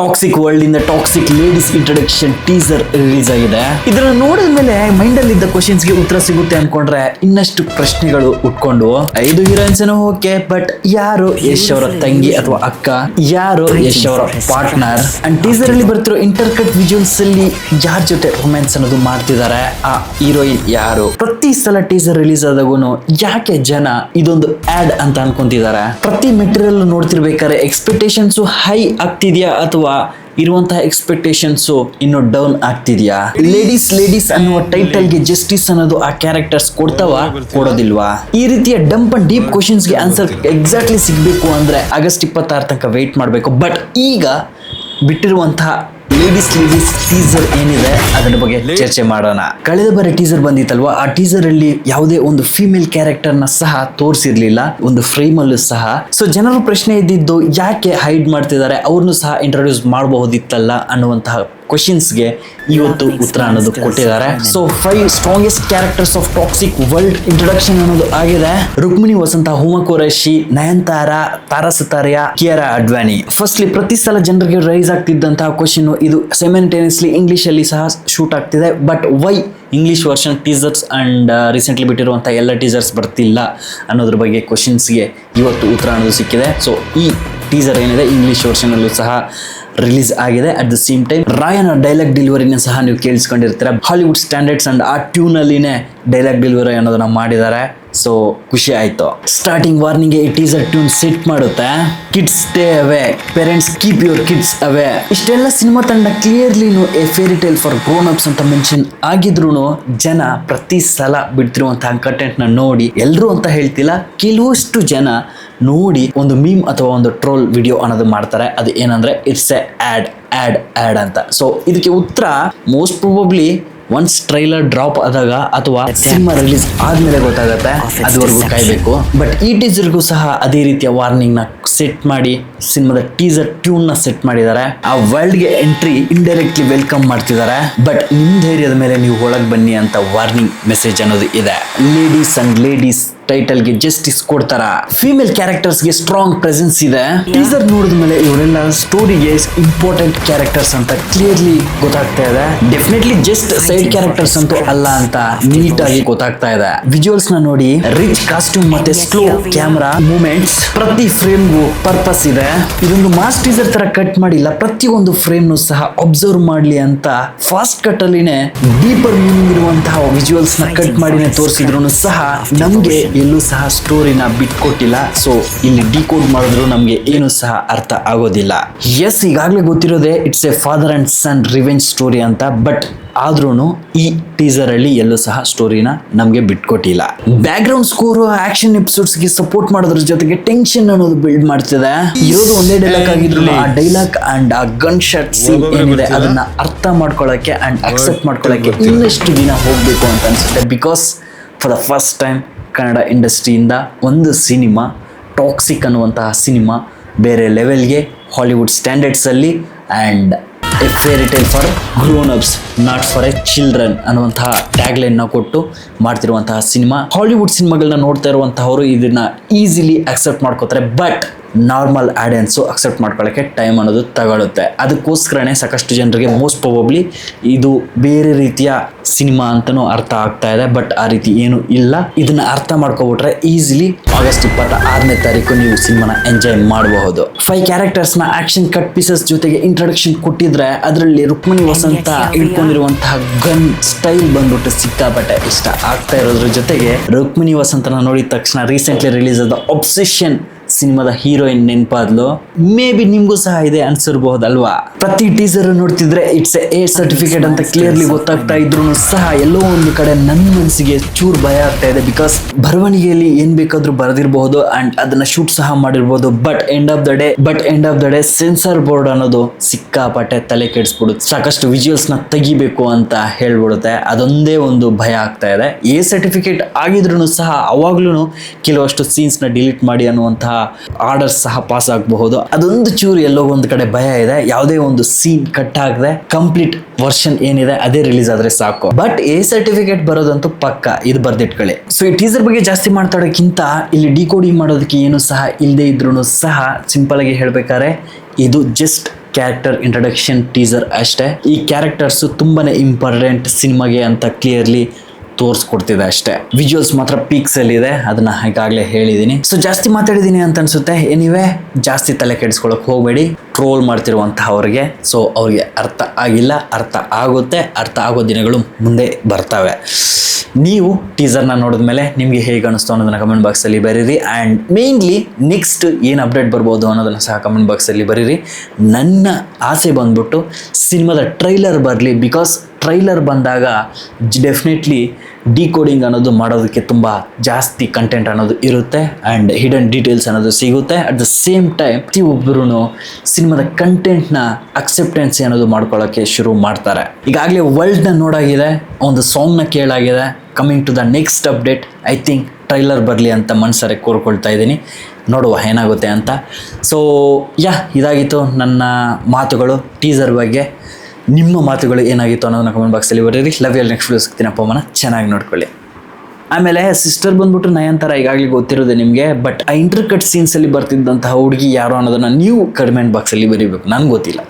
Toxic world ಇಂದ toxic ladies introduction teaser release ಆಗಿದೆ. ಇದನ್ನ ನೋಡಿದ ಮೇಲೆ ಮೈಂಡ್ ಅಲ್ಲಿ ಇದ್ದ ಕ್ವಶನ್ಸ್ ಗೆ ಉತ್ತರ ಸಿಗುತ್ತೆ ಅನ್ಕೊಂಡ್ರೆ ಇನ್ನಷ್ಟು ಪ್ರಶ್ನೆಗಳು ಉಟ್ಕೊಂಡು 5 ಹೀರೋಯಿನ್ಸ್ ಓಕೆ, ಬಟ್ ಯಾರು ಯಶ್ ಅವರ ತಂಗಿ ಅಥವಾ ಅಕ್ಕ, ಯಾರು ಯಶ್ ಅವರ ಪಾರ್ಟ್ನರ್, ಅಂಡ್ ಟೀಸರ್ ಅಲ್ಲಿ ಬರ್ತಿರೋ ಇಂಟರ್ ಕಟ್ ವಿಜುವಲ್ಸ್ ಅಲ್ಲಿ ಯಾರ ಜೊತೆ ರೊಮ್ಯಾನ್ಸ್ ಅನ್ನೋದು ಮಾಡ್ತಿದ್ದಾರೆ, ಆ ಹೀರೋಯಿನ್ ಯಾರು. ಪ್ರತಿ ಸಲ ಟೀಸರ್ ರಿಲೀಸ್ ಆದಾಗೂ ಯಾಕೆ ಜನ ಇದೊಂದು ಆಡ್ ಅಂತ ಅನ್ಕೊಂತಿದ್ದಾರೆ. ಪ್ರತಿ ಮೆಟೀರಿಯಲ್ ನೋಡ್ತಿರ್ಬೇಕಾದ್ರೆ ಎಕ್ಸ್ಪೆಕ್ಟೇಷನ್ಸ್ ಹೈ ಆಗ್ತಿದ್ಯಾ ಅಥವಾ ಇರುವಂತಹ ಎಕ್ಸ್ಪೆಕ್ಟೇಷನ್ಸ್ ಇನ್ನು ಡೌನ್ ಆಗ್ತಿದ್ಯಾ. ಲೇಡೀಸ್ ಅನ್ನುವ ಟೈಟಲ್ ಗೆ ಜಸ್ಟಿಸ್ ಅನ್ನೋದು ಆ ಕ್ಯಾರೆಕ್ಟರ್ಸ್ ಕೊಡೋದಿಲ್ವಾ. ಈ ರೀತಿಯ ಡಂಪ್ ಅಂಡ್ ಡೀಪ್ ಕ್ವಶನ್ಸ್ ಗೆ ಆನ್ಸರ್ ಎಕ್ಸಾಕ್ಟ್ಲಿ ಸಿಗ್ಬೇಕು ಅಂದ್ರೆ ಆಗಸ್ಟ್ 26 ತನಕ ವೇಟ್ ಮಾಡಬೇಕು. ಬಟ್ ಈಗ ಬಿಟ್ಟಿರುವಂತಹ ಲೇಡೀಸ್ ಟೀಸರ್ ಏನಿದೆ ಅದರ ಬಗ್ಗೆ ಚರ್ಚೆ ಮಾಡೋಣ. ಕಳೆದ ಬಾರಿ ಟೀಸರ್ ಬಂದಿತ್ತಲ್ವಾ, ಆ ಟೀಸರ್ ಅಲ್ಲಿ ಯಾವುದೇ ಒಂದು ಫಿಮೇಲ್ ಕ್ಯಾರೆಕ್ಟರ್ ನ ಸಹ ತೋರಿಸಿರ್ಲಿಲ್ಲ, ಒಂದು ಫ್ರೇಮ್ ಅಲ್ಲೂ ಸಹ. ಸೊ ಜನರು ಪ್ರಶ್ನೆ ಇದ್ದಿದ್ದು ಯಾಕೆ ಹೈಡ್ ಮಾಡ್ತಿದ್ದಾರೆ, ಅವ್ರನ್ನು ಸಹ ಇಂಟ್ರೊಡ್ಯೂಸ್ ಮಾಡಬಹುದಿತ್ತಲ್ಲ ಅನ್ನುವಂತಹ ಕ್ವಶನ್ಸ್ಗೆ ಇವತ್ತು ಉತ್ತರ ಅನ್ನೋದು ಕೊಟ್ಟಿದ್ದಾರೆ. So 5 strongest characters of toxic world introduction ಅನ್ನೋದು ಆಗಿದೆ. ರುಕ್ಮಿಣಿ ವಸಂತ, ಹುಮಾ ಖುರೇಷಿ, ನಯನತಾರ, ತಾರಾ ಸತಾರಿಯಾ, ಕಿಯಾರಾ ಅಡ್ವಾಣಿ. ಫಸ್ಟ್ಲಿ ಪ್ರತಿ ಸಲ ಜನರಿಗೆ ರೈಸ್ ಆಗ್ತಿದ್ದಂತಹ ಕ್ವಶನ್, ಇದು ಸೈಮಲ್ಟೇನಿಯಸ್ಲಿ ಇಂಗ್ಲಿಷ್ ಅಲ್ಲಿ ಸಹ ಶೂಟ್ ಆಗ್ತಿದೆ, but why English version teasers and recently ಬಿಟ್ಟಿರುವಂತಹ ಎಲ್ಲ ಟೀಸರ್ಸ್ ಬರ್ತಿಲ್ಲ ಅನ್ನೋದ್ರ ಬಗ್ಗೆ ಕ್ವಶನ್ಸ್ಗೆ ಇವತ್ತು ಉತ್ತರ ಅನ್ನೋದು ಸಿಕ್ಕಿದೆ. ಸೊ ಈ ಟೀಸರ್ ಏನಿದೆ ಇಂಗ್ಲಿಷ್ ವರ್ಷನ್ ಅಲ್ಲೂ ಸಹ ರಿಲೀಸ್ ಆಗಿದೆ. ಅಟ್ ದ ಸೇಮ್ ಟೈಮ್ ರಾಯನ್ ಡೈಲಾಗ್ ಡೆಲಿವರಿನ ಸಹ ನೀವು ಕೇಳಿಸ್ಕೊಂಡಿರ್ತೀರ. ಹಾಲಿವುಡ್ ಸ್ಟ್ಯಾಂಡರ್ಡ್ಸ್ ಅಂಡ್ ಆ ಟ್ಯೂನ್ ಅಲ್ಲಿನೇ ಡೈಲಾಗ್ ಡೆಲಿವರಿ ಅನ್ನೋದನ್ನ ಮಾಡಿದ್ದಾರೆ. ಸೊ ಖುಷಿ ಆಯ್ತು. ಸ್ಟಾರ್ಟಿಂಗ್ ವಾರ್ನಿಂಗ್ ಈ ಟೀಸರ್ ಟ್ಯೂನ್ ಸೆಟ್ ಮಾಡುತ್ತೆ. Kids stay away, parents keep your kids away. ಇಷ್ಟೆಲ್ಲ ಸಿನಿಮಾ ತಂಡ clearly a fairy tale for grown ups ಅಂತ ಮೆನ್ಷನ್ ಆಗಿದ್ರು ಜನ ಪ್ರತಿ ಸಲ ಬಿಡ್ತಿರುವಂತಹ ಕಂಟೆಂಟ್ ನ ನೋಡಿ, ಎಲ್ರು ಅಂತ ಹೇಳ್ತಿಲ್ಲ, ಕೆಲವಷ್ಟು ಜನ ನೋಡಿ ಒಂದು ಮೀಮ್ ಅಥವಾ ಒಂದು ಟ್ರೋಲ್ ವಿಡಿಯೋ ಅನ್ನೋದು ಮಾಡ್ತಾರೆ. ಅದು ಏನಂದ್ರೆ ಇಟ್ಸ್ ಎ ಆಡ್ ಅಂತ. ಸೊ ಇದಕ್ಕೆ ಉತ್ತರ most probably once trailer drop ಆದಾಗ ಅಥವಾ ಸಿನಿಮಾ ರಿಲೀಸ್ ಆದ್ಮೇಲೆ ಗೊತ್ತಾಗತ್ತೆ, ಅದುವರೆಗೂ ಕಾಯ್ಬೇಕು. ಬಟ್ ಈ ಟೀಸರ್ಗೂ ಸಹ ಅದೇ ರೀತಿಯ ವಾರ್ನಿಂಗ್ ನ ಸೆಟ್ ಮಾಡಿ ಸಿನಿಮಾದ ಟೀಸರ್ ಟ್ಯೂನ್ ನ ಸೆಟ್ ಮಾಡಿದ್ದಾರೆ. ಆ ವರ್ಲ್ಡ್ ಗೆ ಎಂಟ್ರಿ ಇಂಡೈರೆಕ್ಟ್ಲಿ ವೆಲ್ಕಮ್ ಮಾಡ್ತಿದ್ದಾರೆ. ಬಟ್ ನಿಮ್ ಧೈರ್ಯದ ಮೇಲೆ ನೀವು ಒಳಗ್ ಬನ್ನಿ ಅಂತ ವಾರ್ನಿಂಗ್ ಮೆಸೇಜ್ ಅನ್ನೋದು ಇದೆ. ಲೇಡೀಸ್ ಟೈಟಲ್ ಗೆ ಜಸ್ಟಿಸ್ ಕೊಡ್ತಾರ. ಫಿಮೇಲ್ ಕ್ಯಾರೆಕ್ಟರ್ಸ್ ಗೆ ಸ್ಟ್ರಾಂಗ್ ಪ್ರೆಸೆನ್ಸ್ ಇದೆ. ಟೀಸರ್ ನೋಡಿದ ಮೇಲೆ ಇವರೆಲ್ಲ ಸ್ಟೋರಿಗೆ ಇಂಪಾರ್ಟೆಂಟ್ ಕ್ಯಾರೆಕ್ಟರ್ಸ್ ಅಂತ ಕ್ಲಿಯರ್ಲಿ ಗೊತ್ತಾಗ್ತಾ ಇದೆ. ಡೆಫಿನೆಟ್ಲಿ ಜಸ್ಟ್ ಸೈಡ್ ಕ್ಯಾರೆಕ್ಟರ್ಸ್ ಅಂತೂ ಅಲ್ಲ ಅಂತ ನೀಟ್ ಆಗಿ ಗೊತ್ತಾಗ್ತಾ ಇದೆ. ವಿಜುವಲ್ಸ್ ನ ನೋಡಿ, ರಿಚ್ ಕಾಸ್ಟ್ಯೂಮ್ ಮತ್ತೆ ಸ್ಲೋ ಕ್ಯಾಮರಾ ಮೂವ್ಮೆಂಟ್ಸ್, ಪ್ರತಿ ಫ್ರೇಮ್ಗೂ ಪರ್ಪಸ್ ಇದೆ. ಇದೊಂದು ಮಾಸ್ ಟೀಸರ್ ತರ ಕಟ್ ಮಾಡಿಲ್ಲ, ಪ್ರತಿಯೊಂದು ಫ್ರೇಮ್ ಸಹ ಅಬ್ಸರ್ವ್ ಮಾಡ್ಲಿ ಅಂತ ಫಾಸ್ಟ್ ಕಟ್ ಅಲ್ಲಿನೇ ಡೀಪರ್ ಮೀನಿಂಗ್ ಇರುವಂತಹ ವಿಜುವಲ್ಸ್ ನ ಕಟ್ ಮಾಡಿನೇ ತೋರಿಸಿದ್ರು ಸಹ ನಮ್ಗೆ ಎಲ್ಲೂ ಸಹ ಸ್ಟೋರಿನ ಬಿಟ್ಕೊಟ್ಟಿಲ್ಲ. ಸೊ ಇಲ್ಲಿ ಡಿಕೋಡ್ ಮಾಡಿದ್ರು ನಮ್ಗೆ ಏನು ಸಹ ಅರ್ಥ ಆಗೋದಿಲ್ಲ. ಎಸ್, ಈಗಾಗಲೇ ಗೊತ್ತಿರೋದೇ it's a father and son revenge story ಅಂತ. ಬಟ್ ಆದ್ರೂ ಈ ಟೀಸರ್ ಅಲ್ಲಿ ಎಲ್ಲೂ ಸಹ ಸ್ಟೋರಿನ ನಮ್ಗೆ ಬಿಟ್ಕೊಟ್ಟಿಲ್ಲ. Background score action episodes ಗೆ ಸಪೋರ್ಟ್ ಮಾಡೋದ್ರ ಜೊತೆಗೆ ಟೆನ್ಷನ್ ಅನ್ನೋದು ಬಿಲ್ಡ್ ಮಾಡ್ತಿದೆ. ಇರೋದು ಒಂದೇ ಡೈಲಾಗ್ ಆಗಿದ್ರು ಆ ಡೈಲಾಗ್ ಅಂಡ್ ಆ ಗನ್ ಶಾಟ್ ಸೀನ್ ಏನಿದೆ ಅದನ್ನ ಅರ್ಥ ಮಾಡ್ಕೊಳ್ಳಕ್ಕೆ ಅಂಡ್ ಅಕ್ಸೆಪ್ಟ್ ಮಾಡ್ಕೊಳ್ಳಕ್ಕೆ ಇನ್ನಷ್ಟು ದಿನ ಹೋಗ್ಬೇಕು ಅಂತ ಅನ್ಸುತ್ತೆ. Because for the first time Kannada ಇಂಡಸ್ಟ್ರಿಯಿಂದ ಒಂದು ಸಿನಿಮಾ, ಟಾಕ್ಸಿಕ್ ಅನ್ನುವಂತಹ ಸಿನಿಮಾ ಬೇರೆ ಲೆವೆಲ್ಗೆ ಹಾಲಿವುಡ್ ಸ್ಟ್ಯಾಂಡರ್ಡ್ಸ್ ಅಲ್ಲಿ and a fairy tale for grown ups not for a children ಅನ್ನುವಂತಹ ಟ್ಯಾಗ್ಲೈನ್ ನ ಕೊಟ್ಟು ಮಾಡ್ತಿರುವಂತಹ ಸಿನಿಮಾ. ಹಾಲಿವುಡ್ ಸಿನಿಮಾಗಳನ್ನ ನೋಡ್ತಾ ಇರುವಂತಹವರು ಇದನ್ನ ಈಸಿಲಿ ಅಕ್ಸೆಪ್ಟ್ ಮಾಡ್ಕೋತಾರೆ. ಬಟ್ ನಾರ್ಮಲ್ ಆಡಿಯನ್ಸು ಅಕ್ಸೆಪ್ಟ್ ಮಾಡ್ಕೊಳ್ಳೋಕ್ಕೆ ಟೈಮ್ ಅನ್ನೋದು ತಗೊಳುತ್ತೆ. ಅದಕ್ಕೋಸ್ಕರನೇ ಸಾಕಷ್ಟು ಜನರಿಗೆ ಮೋಸ್ಟ್ ಪ್ರಾಬಬ್ಲಿ ಇದು ಬೇರೆ ರೀತಿಯ ಸಿನಿಮಾ ಅಂತಲೂ ಅರ್ಥ ಆಗ್ತಾ ಇದೆ. ಬಟ್ ಆ ರೀತಿ ಏನು ಇಲ್ಲ. ಇದನ್ನ ಅರ್ಥ ಮಾಡ್ಕೊಬಿಟ್ರೆ ಈಸಿಲಿ ಆಗಸ್ಟ್ 26ನೇ ತಾರೀಕು ನೀವು ಸಿನಿಮಾನ ಎಂಜಾಯ್ ಮಾಡಬಹುದು. 5 ಕ್ಯಾರೆಕ್ಟರ್ಸ್ ನ ಆಕ್ಷನ್ ಕಟ್ ಪೀಸಸ್ ಜೊತೆಗೆ ಇಂಟ್ರೊಡಕ್ಷನ್ ಕೊಟ್ಟಿದ್ರೆ ಅದರಲ್ಲಿ ರುಕ್ಮಿಣಿ ವಸಂತ ಇಟ್ಕೊಂಡಿರುವಂತಹ ಗನ್ ಸ್ಟೈಲ್ ಬಂದ್ಬಿಟ್ಟು ಸಿಕ್ಕಾಪಟ್ಟೆ ಇಷ್ಟ ಆಗ್ತಾ ಇರೋದ್ರ ಜೊತೆಗೆ ರುಕ್ಮಿಣಿ ವಸಂತನ ನೋಡಿದ ತಕ್ಷಣ ರೀಸೆಂಟ್ಲಿ ರಿಲೀಸ್ ಆದ ಒಬ್ಸೆಷನ್ ಸಿನಿಮಾದ ಹೀರೋಯಿನ್ ನೆನಪಾದ್ಲು. ಮೇ ಬಿ ನಿಮ್ಗೂ ಸಹ ಇದೆ ಅನ್ಸಿರ್ಬಹುದಲ್ವಾ. ಪ್ರತಿ ಟೀಸರ್ ನೋಡ್ತಿದ್ರೆ ಇಟ್ಸ್ ಎ ಸರ್ಟಿಫಿಕೇಟ್ ಅಂತ ಕ್ಲಿಯರ್ಲಿ ಗೊತ್ತಾಗ್ತಾ ಇದ್ರು ಸಹ ಎಲ್ಲೋ ಒಂದು ಕಡೆ ನನ್ನ ಮನಸ್ಸಿಗೆ ಚೂರ್ ಭಯ ಆಗ್ತಾ ಇದೆ. ಬಿಕಾಸ್ ಬರವಣಿಗೆಯಲ್ಲಿ ಏನ್ ಬೇಕಾದ್ರೂ ಬರೆದಿರಬಹುದು ಅಂಡ್ ಅದನ್ನ ಶೂಟ್ ಸಹ ಮಾಡಿರ್ಬೋದು. But end of the day sensor board ಅನ್ನೋದು ಸಿಕ್ಕಾಪಟ್ಟೆ ತಲೆ ಕೆಡಿಸ್ಬಿಡುತ್ತೆ. ಸಾಕಷ್ಟು ವಿಜುವಲ್ಸ್ ನ ತೆಗಿಬೇಕು ಅಂತ ಹೇಳ್ಬಿಡುತ್ತೆ. ಅದೊಂದೇ ಒಂದು ಭಯ ಆಗ್ತಾ ಇದೆ. ಎ ಸರ್ಟಿಫಿಕೇಟ್ ಆಗಿದ್ರು ಸಹ ಅವಾಗ್ಲೂ ಕೆಲವಷ್ಟು ಸೀನ್ಸ್ ನ ಡಿಲೀಟ್ ಮಾಡಿ ಅನ್ನುವಂತಹ ಆರ್ಡರ್ ಸಹ ಪಾಸ್ ಆಗಬಹುದು. ಅದೊಂದು ಚೂರು ಎಲ್ಲೋ ಒಂದು ಕಡೆ ಭಯ ಇದೆ. ಯಾವುದೇ ಒಂದು ಸೀನ್ ಕಟ್ ಆಗದೆ ಕಂಪ್ಲೀಟ್ ವರ್ಷನ್ ಏನಿದೆ ಅದೇ ರಿಲೀಸ್ ಆದ್ರೆ ಸಾಕು. ಬಟ್ ಎ ಸರ್ಟಿಫಿಕೇಟ್ ಬರೋದಂತೂ ಪಕ್ಕ, ಇದು ಬರ್ದಿಟ್ಕೊಳ್ಳಿ. ಸೊ ಈ ಟೀಸರ್ ಬಗ್ಗೆ ಜಾಸ್ತಿ ಮಾತಾಡೋಕ್ಕಿಂತ ಇಲ್ಲಿ ಡಿಕೋಡಿಂಗ್ ಮಾಡೋದಕ್ಕೆ ಏನು ಸಹ ಇಲ್ಲದೆ ಇದ್ರೂ ಸಹ ಸಿಂಪಲ್ ಆಗಿ ಹೇಳ್ಬೇಕಾದ್ರೆ ಇದು ಜಸ್ಟ್ ಕ್ಯಾರೆಕ್ಟರ್ ಇಂಟ್ರಡಕ್ಷನ್ ಟೀಸರ್ ಅಷ್ಟೇ. ಈ ಕ್ಯಾರೆಕ್ಟರ್ಸ್ ತುಂಬಾನೇ ಇಂಪಾರ್ಟೆಂಟ್ ಸಿನಿಮಾಗೆ ಅಂತ ಕ್ಲಿಯರ್ಲಿ ತೋರಿಸ್ಕೊಡ್ತಿದೆ ಅಷ್ಟೇ. ವಿಜುವಲ್ಸ್ ಮಾತ್ರ ಪೀಕ್ಸ್ ಅಲ್ಲಿ ಇದೆ, ಅದನ್ನ ಈಗಾಗಲೇ ಹೇಳಿದ್ದೀನಿ. ಸೊ ಜಾಸ್ತಿ ಮಾತಾಡಿದ್ದೀನಿ ಅಂತ ಅನ್ಸುತ್ತೆ. ಎನಿವೆ, ಜಾಸ್ತಿ ತಲೆ ಕೆಡಿಸ್ಕೊಳಕ್ ಹೋಗಬೇಡಿ. ಟ್ರೋಲ್ ಮಾಡ್ತಿರುವಂತಹವ್ರಿಗೆ ಸೊ ಅವ್ರಿಗೆ ಅರ್ಥ ಆಗಿಲ್ಲ, ಅರ್ಥ ಆಗುತ್ತೆ, ಅರ್ಥ ಆಗೋ ದಿನಗಳು ಮುಂದೆ ಬರ್ತವೆ. ನೀವು ಟೀಸರ್ನ ನೋಡಿದ್ಮೇಲೆ ನಿಮಗೆ ಹೇಗೆ ಅನಿಸ್ತು ಅನ್ನೋದನ್ನ ಕಮೆಂಟ್ ಬಾಕ್ಸಲ್ಲಿ ಬರೀರಿ. ಆ್ಯಂಡ್ ಮೇನ್ಲಿ ನೆಕ್ಸ್ಟ್ ಏನು ಅಪ್ಡೇಟ್ ಬರ್ಬೋದು ಅನ್ನೋದನ್ನು ಸಹ ಕಮೆಂಟ್ ಬಾಕ್ಸಲ್ಲಿ ಬರೀರಿ. ನನ್ನ ಆಸೆ ಬಂದ್ಬಿಟ್ಟು ಸಿನಿಮಾದ ಟ್ರೈಲರ್ ಬರಲಿ. ಬಿಕಾಸ್ ಟ್ರೈಲರ್ ಬಂದಾಗ ಡೆಫಿನೆಟ್ಲಿ ಡಿಕೋಡಿಂಗ್ ಅನ್ನೋದು ಮಾಡೋದಕ್ಕೆ ತುಂಬ ಜಾಸ್ತಿ ಕಂಟೆಂಟ್ ಅನ್ನೋದು ಇರುತ್ತೆ ಆ್ಯಂಡ್ ಹಿಡನ್ ಡೀಟೇಲ್ಸ್ ಅನ್ನೋದು ಸಿಗುತ್ತೆ. ಅಟ್ ದ ಸೇಮ್ ಟೈಮ್ ಪ್ರತಿಯೊಬ್ಬರೂ ಸಿನಿಮಾದ ಕಂಟೆಂಟ್ನ ಅಕ್ಸೆಪ್ಟೆನ್ಸಿ ಅನ್ನೋದು ಮಾಡ್ಕೊಳ್ಳೋಕ್ಕೆ ಶುರು ಮಾಡ್ತಾರೆ. ಈಗಾಗಲೇ ವರ್ಲ್ಡ್ನ ನೋಡಾಗಿದೆ, ಒಂದು ಸಾಂಗ್ನ ಕೇಳಾಗಿದೆ. Coming to the next update, I think trailer ಬರಲಿ ಅಂತ ಮನಸ್ಸಾರೆ ಕೋರ್ಕೊಳ್ತಾ ಇದ್ದೀನಿ. ನೋಡುವ ಏನಾಗುತ್ತೆ ಅಂತ. ಸೊ ಇದಾಗಿತ್ತು ನನ್ನ ಮಾತುಗಳು ಟೀಸರ್ ಬಗ್ಗೆ. ನಿಮ್ಮ ಮಾತುಗಳು ಏನಾಗಿತ್ತು ಅನ್ನೋದನ್ನ ಕಮೆಂಟ್ ಬಾಕ್ಸಲ್ಲಿ ಬರೀರಿ. Love you. ನೆಕ್ಸ್ಟ್ ವಿಡಿಯೋ ಸಿಗ್ತೀನಿ. ಅಪ್ಪ ಅಮ್ಮನ ಚೆನ್ನಾಗಿ ನೋಡ್ಕೊಳ್ಳಿ. ಆಮೇಲೆ ಸಿಸ್ಟರ್ ಬಂದ್ಬಿಟ್ಟು ನಯನತಾರ ಈಗಾಗಲೇ ಗೊತ್ತಿರೋದೆ ನಿಮಗೆ. ಬಟ್ ಆ ಇಂಟರ್ಕಟ್ ಸೀನ್ಸಲ್ಲಿ ಬರ್ತಿದ್ದಂತಹ ಹುಡುಗಿ ಯಾರು ಅನ್ನೋದನ್ನು ನೀವು ಕಮೆಂಟ್ ಬಾಕ್ಸಲ್ಲಿ ಬರೀಬೇಕು, ನನಗೆ ಗೊತ್ತಿಲ್ಲ.